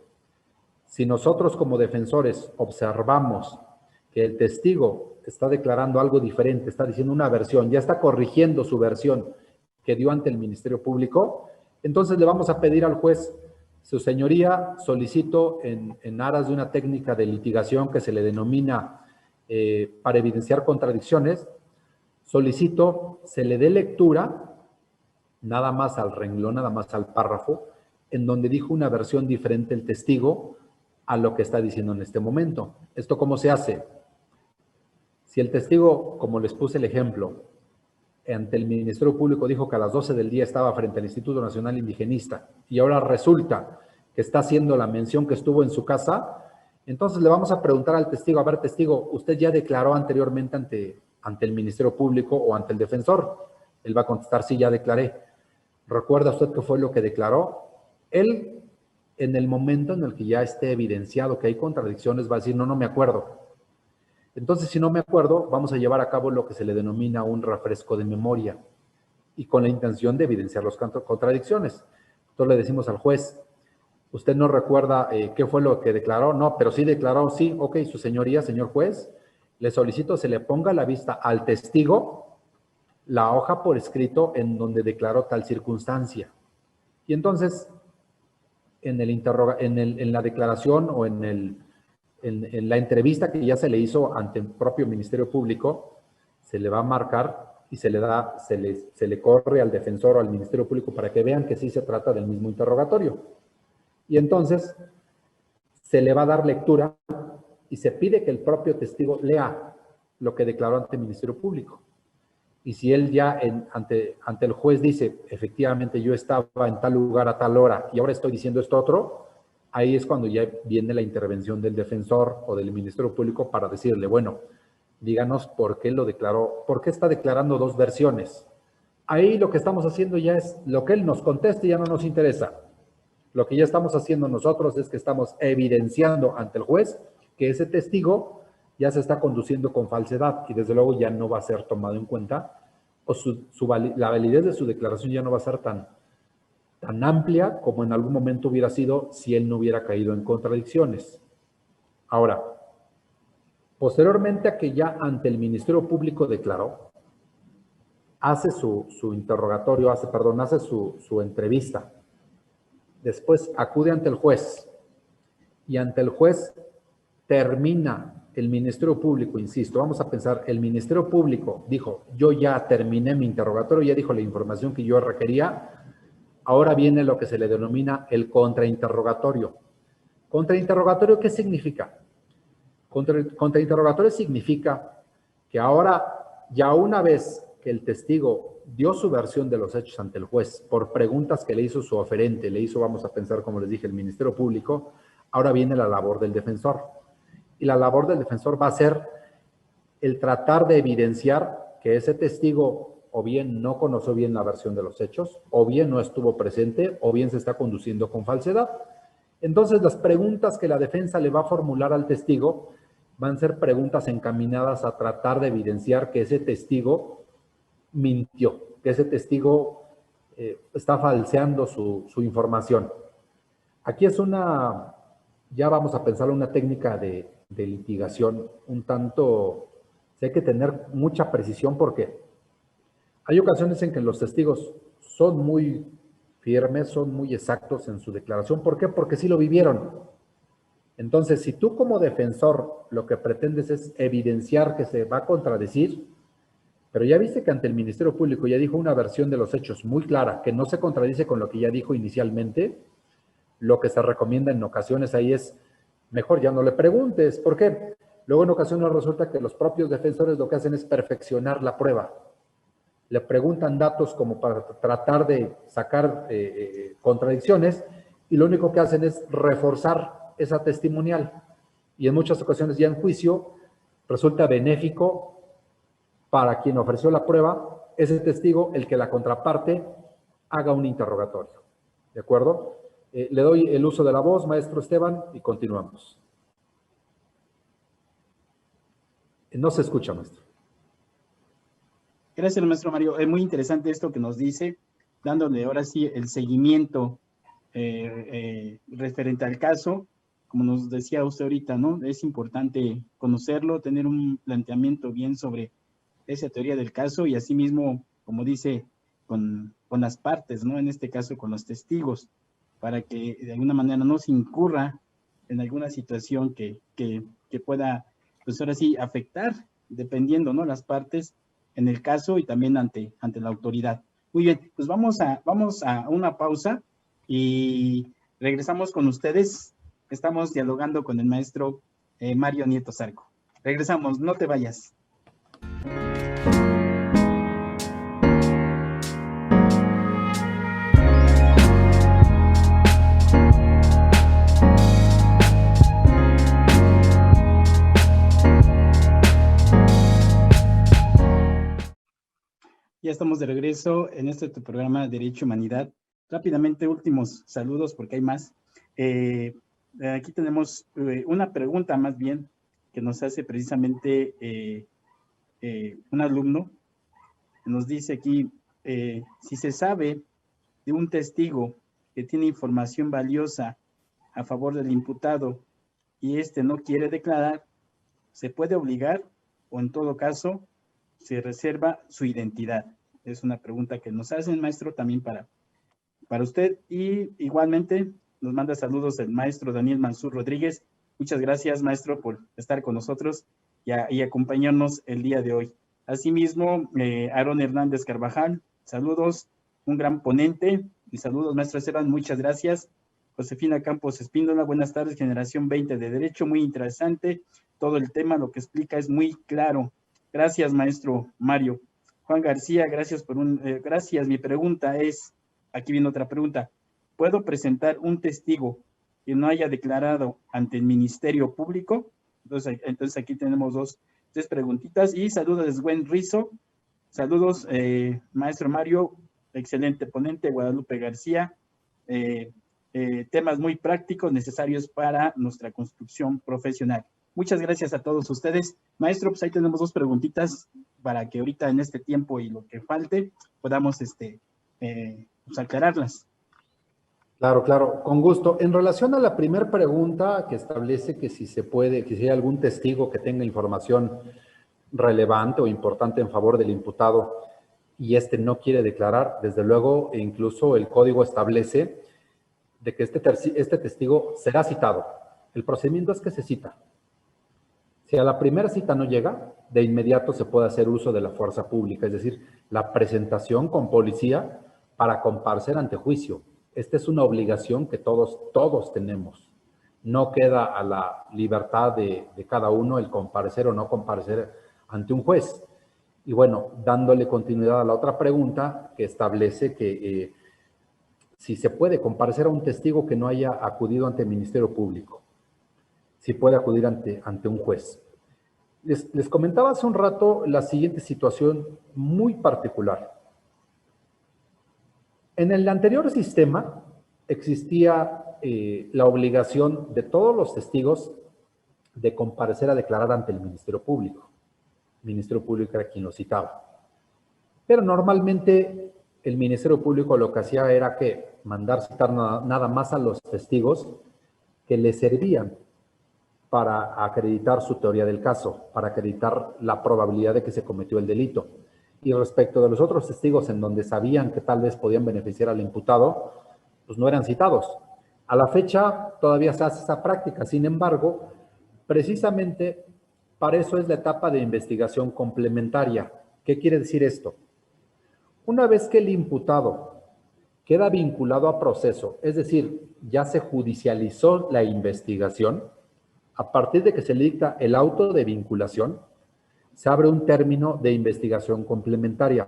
Si nosotros como defensores observamos que el testigo está declarando algo diferente, está diciendo una versión, ya está corrigiendo su versión que dio ante el Ministerio Público, entonces le vamos a pedir al juez, su señoría, solicito en aras de una técnica de litigación que se le denomina para evidenciar contradicciones, solicito se le dé lectura nada más al renglón, nada más al párrafo, en donde dijo una versión diferente el testigo a lo que está diciendo en este momento. ¿Esto cómo se hace? Si el testigo, como les puse el ejemplo, ante el Ministerio Público dijo que a las 12 del día estaba frente al Instituto Nacional Indigenista y ahora resulta que está haciendo la mención que estuvo en su casa, entonces le vamos a preguntar al testigo, a ver, testigo, ¿usted ya declaró anteriormente ante el Ministerio Público o ante el defensor? Él va a contestar, sí, ya declaré. ¿Recuerda usted qué fue lo que declaró? Él, en el momento en el que ya esté evidenciado que hay contradicciones, va a decir, no, no me acuerdo. Entonces, si no me acuerdo, vamos a llevar a cabo lo que se le denomina un refresco de memoria y con la intención de evidenciar las contradicciones. Entonces le decimos al juez, ¿usted no recuerda qué fue lo que declaró? No, pero sí declaró, sí, ok, su señoría, señor juez, le solicito se le ponga a la vista al testigo la hoja por escrito en donde declaró tal circunstancia. Y entonces, en la declaración o en la entrevista que ya se le hizo ante el propio Ministerio Público, se le va a marcar y se le corre al defensor o al Ministerio Público para que vean que sí se trata del mismo interrogatorio. Y entonces se le va a dar lectura y se pide que el propio testigo lea lo que declaró ante el Ministerio Público. Y si él ya ante el juez dice, efectivamente yo estaba en tal lugar a tal hora y ahora estoy diciendo esto otro, ahí es cuando ya viene la intervención del defensor o del Ministerio Público para decirle, bueno, díganos por qué lo declaró, por qué está declarando dos versiones. Ahí lo que estamos haciendo ya es, lo que él nos conteste ya no nos interesa. Lo que ya estamos haciendo nosotros es que estamos evidenciando ante el juez que ese testigo ya se está conduciendo con falsedad y desde luego ya no va a ser tomado en cuenta o la validez de su declaración ya no va a ser tan amplia como en algún momento hubiera sido si él no hubiera caído en contradicciones. Ahora, posteriormente a que ya ante el Ministerio Público declaró, hace su interrogatorio, hace su entrevista. Después acude ante el juez y ante el juez termina el Ministerio Público, insisto, vamos a pensar, el Ministerio Público dijo, yo ya terminé mi interrogatorio, ya dijo la información que yo requería, ahora viene lo que se le denomina el contrainterrogatorio. ¿Contrainterrogatorio qué significa? Contrainterrogatorio significa que ahora, ya una vez que el testigo dio su versión de los hechos ante el juez por preguntas que le hizo su oferente, le hizo, vamos a pensar, como les dije, el Ministerio Público, ahora viene la labor del defensor. Y la labor del defensor va a ser el tratar de evidenciar que ese testigo o bien no conoció bien la versión de los hechos, o bien no estuvo presente, o bien se está conduciendo con falsedad. Entonces, las preguntas que la defensa le va a formular al testigo van a ser preguntas encaminadas a tratar de evidenciar que ese testigo mintió, que ese testigo está falseando su información. Aquí es ya vamos a pensar una técnica de litigación un tanto, hay que tener mucha precisión porque hay ocasiones en que los testigos son muy firmes, son muy exactos en su declaración. ¿Por qué? Porque sí lo vivieron. Entonces, si tú como defensor lo que pretendes es evidenciar que se va a contradecir, pero ya viste que ante el Ministerio Público ya dijo una versión de los hechos muy clara, que no se contradice con lo que ya dijo inicialmente, lo que se recomienda en ocasiones ahí es, mejor ya no le preguntes. ¿Por qué? Luego en ocasiones resulta que los propios defensores lo que hacen es perfeccionar la prueba. Le preguntan datos como para tratar de sacar contradicciones y lo único que hacen es reforzar esa testimonial. Y en muchas ocasiones ya en juicio resulta benéfico para quien ofreció la prueba, ese testigo, el que la contraparte haga un interrogatorio. ¿De acuerdo? Le doy el uso de la voz, maestro Esteban, y continuamos. No se escucha, maestro. Gracias, maestro Mario. Es muy interesante esto que nos dice, dándole ahora sí el seguimiento referente al caso. Como nos decía usted ahorita, ¿no? Es importante conocerlo, tener un planteamiento bien sobre esa teoría del caso y asimismo, como dice, con las partes, ¿no? En este caso, con los testigos, para que de alguna manera no se incurra en alguna situación que pueda, pues ahora sí, afectar, dependiendo, ¿no? Las partes en el caso y también ante la autoridad. Muy bien, pues vamos a una pausa y regresamos con ustedes. Estamos dialogando con el maestro Mario Nieto Zarco. Regresamos, no te vayas. estamos de regreso en este tu programa Derecho y Humanidad. Rápidamente, últimos saludos porque hay más. Aquí tenemos una pregunta más bien que nos hace precisamente un alumno. Nos dice aquí, si se sabe de un testigo que tiene información valiosa a favor del imputado y este no quiere declarar, ¿se puede obligar o en todo caso se reserva su identidad? Es una pregunta que nos hacen, maestro, también para usted. Y igualmente nos manda saludos el maestro Daniel Mansur Rodríguez. Muchas gracias, maestro, por estar con nosotros y acompañarnos el día de hoy. Asimismo, Aaron Hernández Carvajal, saludos, un gran ponente. Y saludos, maestro Esteban, muchas gracias. Josefina Campos Espíndola, buenas tardes, generación 20 de Derecho, muy interesante. Todo el tema, lo que explica es muy claro. Gracias, maestro Mario. Juan García, gracias gracias. Mi pregunta es, aquí viene otra pregunta. ¿Puedo presentar un testigo que no haya declarado ante el Ministerio Público? Entonces aquí tenemos tres preguntitas. Y saludos, Gwen Rizo. Saludos, maestro Mario, excelente ponente, Guadalupe García. Temas muy prácticos necesarios para nuestra construcción profesional. Muchas gracias a todos ustedes. Maestro, pues ahí tenemos dos preguntitas para que ahorita en este tiempo y lo que falte podamos pues aclararlas. Claro, claro, con gusto. En relación a la primera pregunta que establece que si se puede, que si hay algún testigo que tenga información relevante o importante en favor del imputado y este no quiere declarar, desde luego, e incluso el código establece de que este testigo será citado. El procedimiento es que se cita. Si a la primera cita no llega, de inmediato se puede hacer uso de la fuerza pública, es decir, la presentación con policía para comparecer ante juicio. Esta es una obligación que todos tenemos. No queda a la libertad de cada uno el comparecer o no comparecer ante un juez. Y bueno, dándole continuidad a la otra pregunta que establece que si se puede comparecer a un testigo que no haya acudido ante el Ministerio Público, si puede acudir ante un juez. Les comentaba hace un rato la siguiente situación muy particular. En el anterior sistema existía la obligación de todos los testigos de comparecer a declarar ante el Ministerio Público. El Ministerio Público era quien lo citaba. Pero normalmente el Ministerio Público lo que hacía era que mandar citar nada más a los testigos que le servían para acreditar su teoría del caso, para acreditar la probabilidad de que se cometió el delito. Y respecto de los otros testigos en donde sabían que tal vez podían beneficiar al imputado, pues no eran citados. A la fecha todavía se hace esa práctica. Sin embargo, precisamente para eso es la etapa de investigación complementaria. ¿Qué quiere decir esto? Una vez que el imputado queda vinculado a proceso, es decir, ya se judicializó la investigación, a partir de que se le dicta el auto de vinculación, se abre un término de investigación complementaria.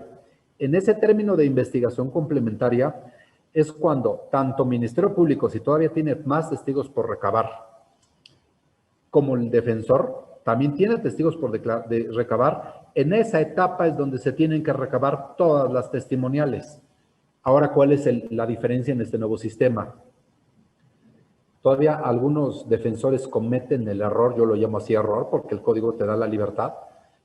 En ese término de investigación complementaria es cuando tanto Ministerio Público, si todavía tiene más testigos por recabar, como el defensor también tiene testigos por recabar, en esa etapa es donde se tienen que recabar todas las testimoniales. Ahora, ¿cuál es la diferencia en este nuevo sistema? Todavía algunos defensores cometen el error, yo lo llamo así error, porque el código te da la libertad,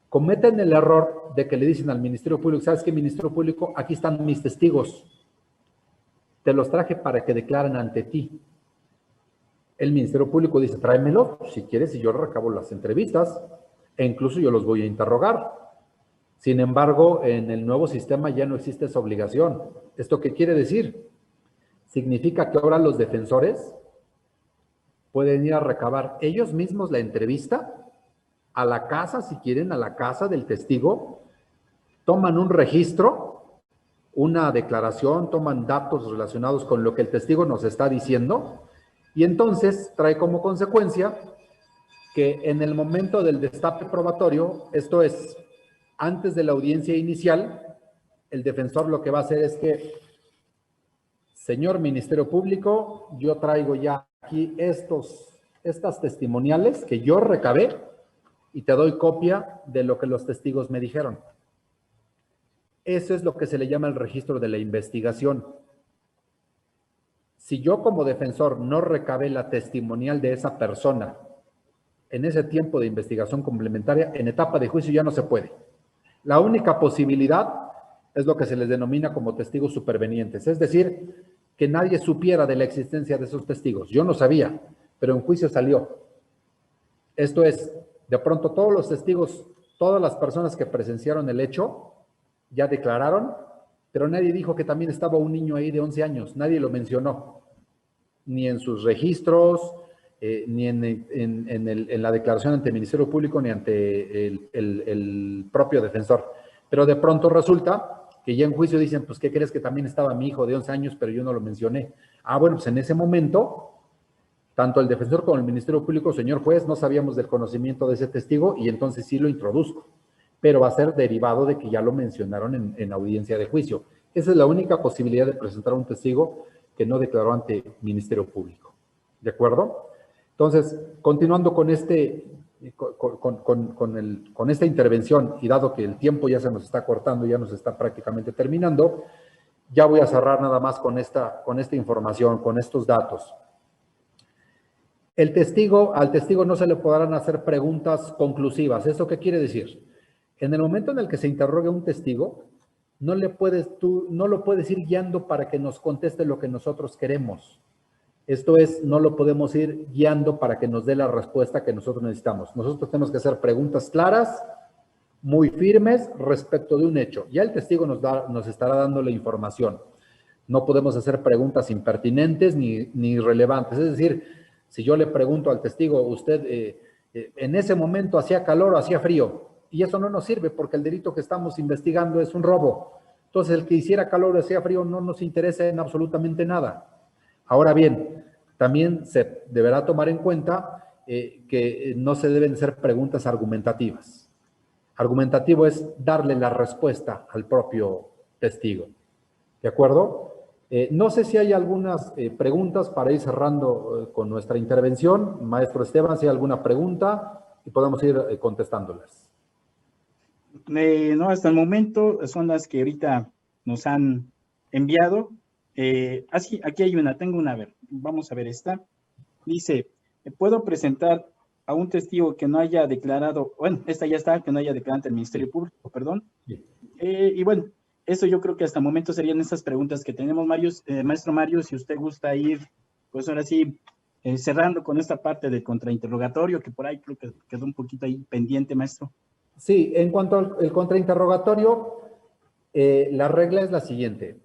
cometen el error de que le dicen al Ministerio Público, ¿sabes qué, Ministerio Público? Aquí están mis testigos, te los traje para que declaren ante ti. El Ministerio Público dice, tráemelo, si quieres, y yo recabo las entrevistas, e incluso yo los voy a interrogar. Sin embargo, en el nuevo sistema ya no existe esa obligación. ¿Esto qué quiere decir? Significa que ahora los defensores pueden ir a recabar ellos mismos la entrevista a la casa, si quieren, a la casa del testigo, toman un registro, una declaración, toman datos relacionados con lo que el testigo nos está diciendo, y entonces trae como consecuencia que en el momento del destape probatorio, esto es, antes de la audiencia inicial, el defensor lo que va a hacer es que, señor Ministerio Público, yo traigo ya aquí estas testimoniales que yo recabé y te doy copia de lo que los testigos me dijeron. Eso es lo que se le llama el registro de la investigación. Si yo como defensor no recabé la testimonial de esa persona en ese tiempo de investigación complementaria, en etapa de juicio ya no se puede. La única posibilidad es lo que se les denomina como testigos supervenientes, es decir, que nadie supiera de la existencia de esos testigos. Yo no sabía, pero en juicio salió. Esto es, de pronto todos los testigos, todas las personas que presenciaron el hecho, ya declararon, pero nadie dijo que también estaba un niño ahí de 11 años, nadie lo mencionó, ni en sus registros, ni en la declaración ante el Ministerio Público, ni ante el propio defensor. Pero de pronto resulta que ya en juicio dicen, pues, ¿qué crees? Que también estaba mi hijo de 11 años, pero yo no lo mencioné. Ah, bueno, pues en ese momento, tanto el defensor como el Ministerio Público, señor juez, no sabíamos del conocimiento de ese testigo y entonces sí lo introduzco, pero va a ser derivado de que ya lo mencionaron en audiencia de juicio. Esa es la única posibilidad de presentar a un testigo que no declaró ante el Ministerio Público. ¿De acuerdo? Entonces, continuando con esta intervención, y dado que el tiempo ya se nos está cortando, ya nos está prácticamente terminando, ya voy a cerrar nada más con esta información, con estos datos. Al testigo no se le podrán hacer preguntas conclusivas. ¿Eso qué quiere decir? En el momento en el que se interrogue a un testigo, no lo puedes ir guiando para que nos conteste lo que nosotros queremos. Esto es, no lo podemos ir guiando para que nos dé la respuesta que nosotros necesitamos. Nosotros tenemos que hacer preguntas claras, muy firmes respecto de un hecho. Ya el testigo nos estará dando la información. No podemos hacer preguntas impertinentes ni irrelevantes. Es decir, si yo le pregunto al testigo, usted en ese momento hacía calor o hacía frío, y eso no nos sirve porque el delito que estamos investigando es un robo. Entonces, el que hiciera calor o hacía frío no nos interesa en absolutamente nada. Ahora bien, también se deberá tomar en cuenta que no se deben hacer preguntas argumentativas. Argumentativo es darle la respuesta al propio testigo. ¿De acuerdo? No sé si hay algunas preguntas para ir cerrando con nuestra intervención. Maestro Esteban, si hay alguna pregunta y podemos ir contestándolas. No, hasta el momento son las que ahorita nos han enviado. Aquí hay una, tengo una, a ver, vamos a ver esta. Dice, ¿puedo presentar a un testigo que no haya declarado, bueno, esta ya está, que no haya declarado ante el Ministerio Público, perdón? Sí. Y bueno, eso yo creo que hasta el momento serían estas preguntas que tenemos, maestro Mario, si usted gusta ir, pues ahora sí, cerrando con esta parte del contrainterrogatorio, que por ahí creo que quedó un poquito ahí pendiente, maestro. Sí, en cuanto al contrainterrogatorio, la regla es la siguiente.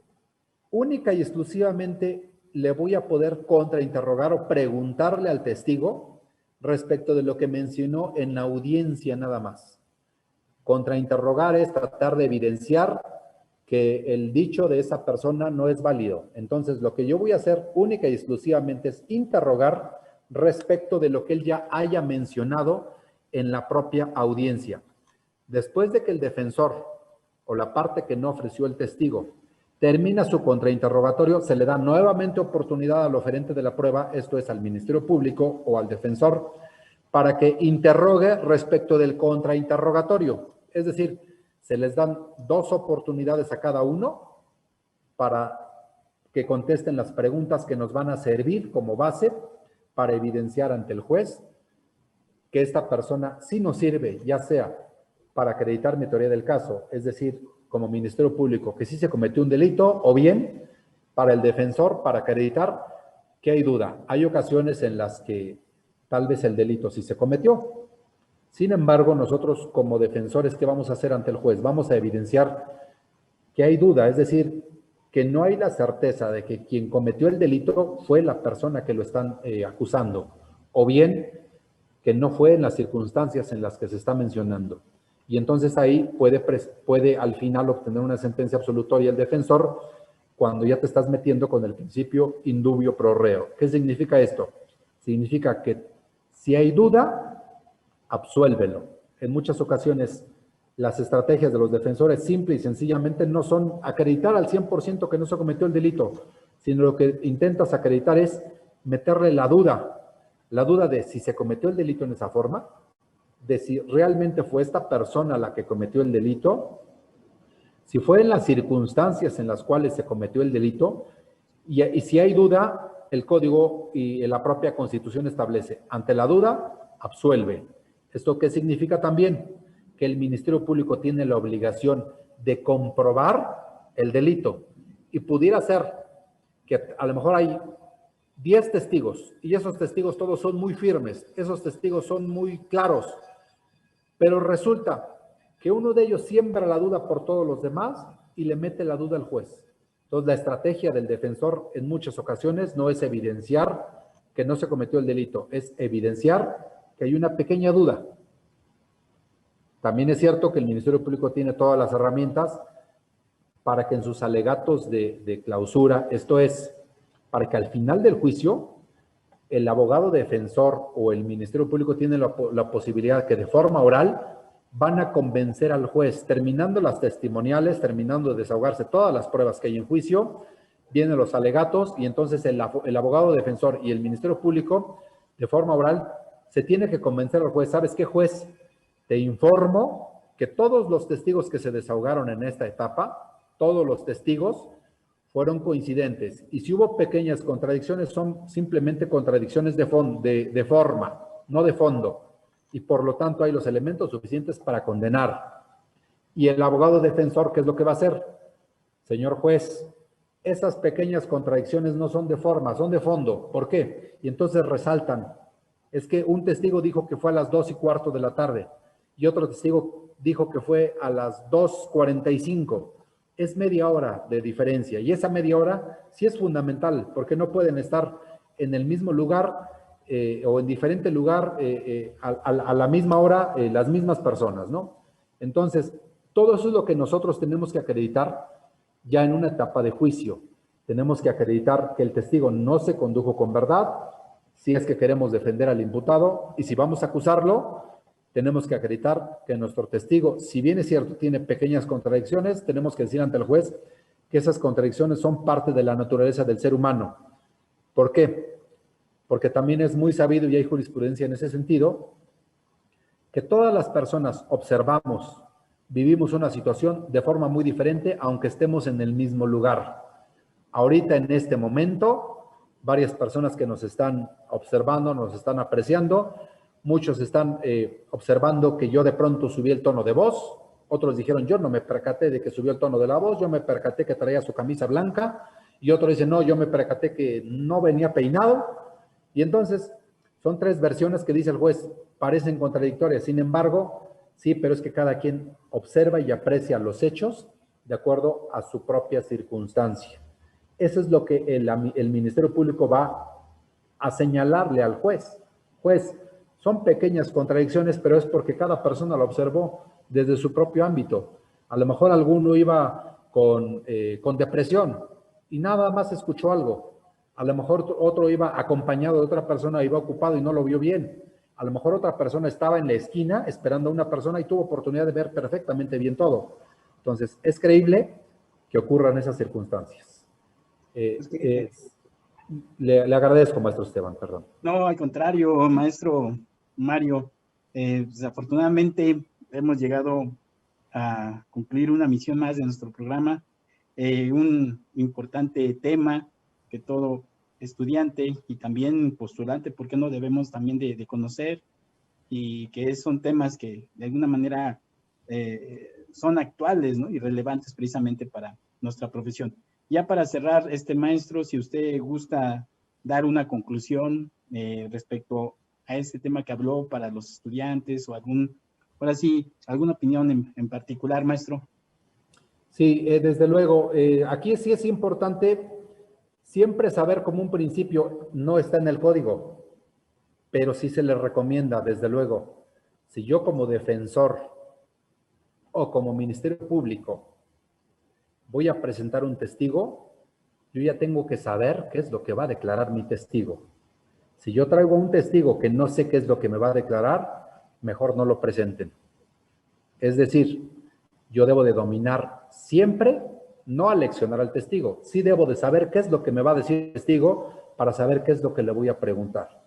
Única y exclusivamente le voy a poder contrainterrogar o preguntarle al testigo respecto de lo que mencionó en la audiencia nada más. Contrainterrogar es tratar de evidenciar que el dicho de esa persona no es válido. Entonces, lo que yo voy a hacer única y exclusivamente es interrogar respecto de lo que él ya haya mencionado en la propia audiencia. Después de que el defensor o la parte que no ofreció el testigo termina su contrainterrogatorio, se le da nuevamente oportunidad al oferente de la prueba, esto es al Ministerio Público o al defensor, para que interrogue respecto del contrainterrogatorio. Es decir, se les dan 2 oportunidades a cada uno para que contesten las preguntas que nos van a servir como base para evidenciar ante el juez que esta persona sí nos sirve, ya sea para acreditar mi teoría del caso, es decir, como Ministerio Público, que sí se cometió un delito, o bien para el defensor, para acreditar que hay duda. Hay ocasiones en las que tal vez el delito sí se cometió. Sin embargo, nosotros como defensores, ¿qué vamos a hacer ante el juez? Vamos a evidenciar que hay duda, es decir, que no hay la certeza de que quien cometió el delito fue la persona que lo están acusando, o bien que no fue en las circunstancias en las que se está mencionando. Y entonces ahí puede al final obtener una sentencia absolutoria el defensor cuando ya te estás metiendo con el principio indubio pro reo. ¿Qué significa esto? Significa que si hay duda, absuélvelo. En muchas ocasiones las estrategias de los defensores simple y sencillamente no son acreditar al 100% que no se cometió el delito, sino lo que intentas acreditar es meterle la duda de si se cometió el delito en esa forma, de si realmente fue esta persona la que cometió el delito, Si fue en las circunstancias en las cuales se cometió el delito, y si hay duda, el Código y la propia Constitución establece, ante la duda, absuelve. ¿Esto qué significa también? Que el Ministerio Público tiene la obligación de comprobar el delito. Y pudiera ser que a lo mejor hay 10 testigos, y esos testigos todos son muy firmes, esos testigos son muy claros, pero resulta que uno de ellos siembra la duda por todos los demás y le mete la duda al juez. Entonces, la estrategia del defensor en muchas ocasiones no es evidenciar que no se cometió el delito, es evidenciar que hay una pequeña duda. También es cierto que el Ministerio Público tiene todas las herramientas para que en sus alegatos de clausura, esto es, para que al final del juicio, el abogado defensor o el Ministerio Público tiene la posibilidad que de forma oral van a convencer al juez, terminando las testimoniales, terminando de desahogarse todas las pruebas que hay en juicio, vienen los alegatos y entonces el abogado defensor y el Ministerio Público, de forma oral, se tiene que convencer al juez. ¿Sabes qué, juez? Te informo que todos los testigos que se desahogaron en esta etapa, todos los testigos fueron coincidentes. Y si hubo pequeñas contradicciones, son simplemente contradicciones de forma, no de fondo. Y por lo tanto hay los elementos suficientes para condenar. Y el abogado defensor, ¿qué es lo que va a hacer? Señor juez, esas pequeñas contradicciones no son de forma, son de fondo. ¿Por qué? Y entonces resaltan. Es que un testigo dijo que fue a las 2:15 de la tarde y otro testigo dijo que fue a las 2:45. Es media hora de diferencia y esa media hora sí es fundamental porque no pueden estar en el mismo lugar o en diferente lugar a la misma hora las mismas personas, ¿no? Entonces, todo eso es lo que nosotros tenemos que acreditar ya en una etapa de juicio. Tenemos que acreditar que el testigo no se condujo con verdad, si es que queremos defender al imputado, y si vamos a acusarlo, tenemos que acreditar que nuestro testigo, si bien es cierto, tiene pequeñas contradicciones, tenemos que decir ante el juez que esas contradicciones son parte de la naturaleza del ser humano. ¿Por qué? Porque también es muy sabido y hay jurisprudencia en ese sentido, que todas las personas observamos, vivimos una situación de forma muy diferente, aunque estemos en el mismo lugar. Ahorita, en este momento, varias personas que nos están observando, nos están apreciando, muchos están observando que yo de pronto subí el tono de voz, otros dijeron, yo no me percaté de que subió el tono de la voz, yo me percaté que traía su camisa blanca, y otro dice, no, yo me percaté que no venía peinado. Y entonces, son 3 versiones que dice el juez, parecen contradictorias. Sin embargo, sí, pero es que cada quien observa y aprecia los hechos de acuerdo a su propia circunstancia. Eso es lo que el Ministerio Público va a señalarle al juez. Juez, son pequeñas contradicciones, pero es porque cada persona lo observó desde su propio ámbito. A lo mejor alguno iba con depresión y nada más escuchó algo. A lo mejor otro iba acompañado de otra persona, iba ocupado y no lo vio bien. A lo mejor otra persona estaba en la esquina esperando a una persona y tuvo oportunidad de ver perfectamente bien todo. Entonces, es creíble que ocurran esas circunstancias. Le agradezco, maestro Esteban, perdón. No, al contrario, maestro Mario. Desafortunadamente hemos llegado a cumplir una misión más de nuestro programa, un importante tema que todo estudiante y también postulante, ¿por qué no debemos también de conocer? Y que son temas que de alguna manera son actuales, ¿no? Y relevantes precisamente para nuestra profesión. Ya para cerrar, maestro, si usted gusta dar una conclusión respecto a este tema que habló para los estudiantes o ahora sí, alguna opinión en particular, maestro. Sí, desde luego, aquí sí es importante siempre saber como un principio, no está en el código, pero sí se le recomienda, desde luego, si yo como defensor o como Ministerio Público voy a presentar un testigo, yo ya tengo que saber qué es lo que va a declarar mi testigo. Si yo traigo un testigo que no sé qué es lo que me va a declarar, mejor no lo presenten. Es decir, yo debo de dominar siempre, no aleccionar al testigo. Sí debo de saber qué es lo que me va a decir el testigo para saber qué es lo que le voy a preguntar.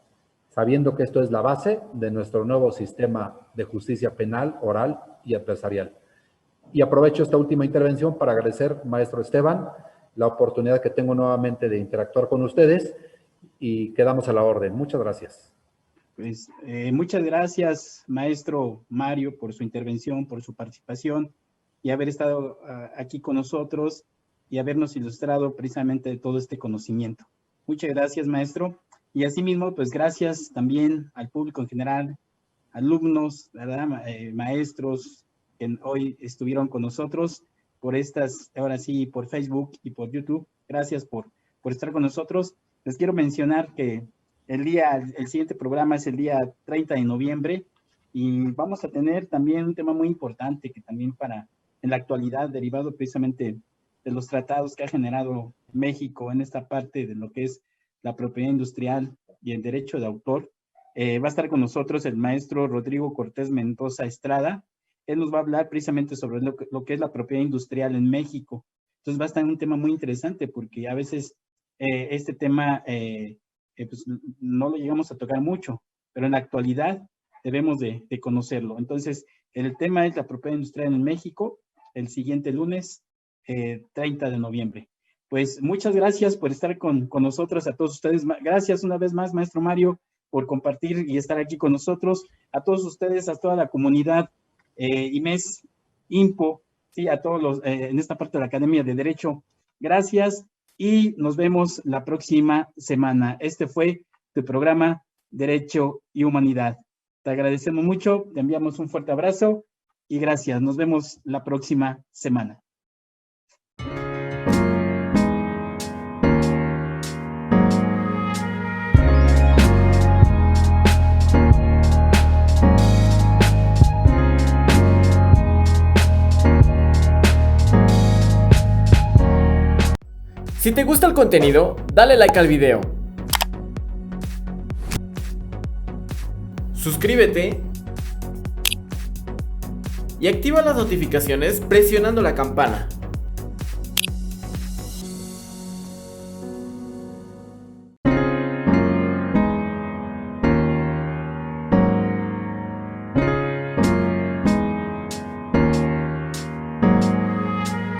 Sabiendo que esto es la base de nuestro nuevo sistema de justicia penal, oral y adversarial. Y aprovecho esta última intervención para agradecer, maestro Esteban, la oportunidad que tengo nuevamente de interactuar con ustedes y quedamos a la orden. Muchas gracias. Pues muchas gracias, maestro Mario, por su intervención, por su participación y haber estado aquí con nosotros y habernos ilustrado precisamente todo este conocimiento. Muchas gracias, maestro. Y asimismo, pues gracias también al público en general, alumnos, ¿verdad? Maestros que hoy estuvieron con nosotros por estas, ahora sí, por Facebook y por YouTube. Gracias por estar con nosotros. Les quiero mencionar que el siguiente programa es el día 30 de noviembre y vamos a tener también un tema muy importante que también en la actualidad, derivado precisamente de los tratados que ha generado México en esta parte de lo que es la propiedad industrial y el derecho de autor. Va a estar con nosotros el maestro Rodrigo Cortés Mendoza Estrada. Él nos va a hablar precisamente sobre lo que es la propiedad industrial en México. Entonces va a estar un tema muy interesante porque a veces este tema pues no lo llegamos a tocar mucho, pero en la actualidad debemos de conocerlo. Entonces, el tema es la propiedad industrial en México, el siguiente lunes, 30 de noviembre. Pues muchas gracias por estar con nosotros, a todos ustedes. Gracias una vez más, maestro Mario, por compartir y estar aquí con nosotros. A todos ustedes, a toda la comunidad, IMES, IMPO, sí, a todos los en esta parte de la Academia de Derecho. Gracias y nos vemos la próxima semana. Este fue tu programa Derecho y Humanidad. Te agradecemos mucho, te enviamos un fuerte abrazo y gracias. Nos vemos la próxima semana. Si te gusta el contenido, dale like al video. Suscríbete y activa las notificaciones presionando la campana.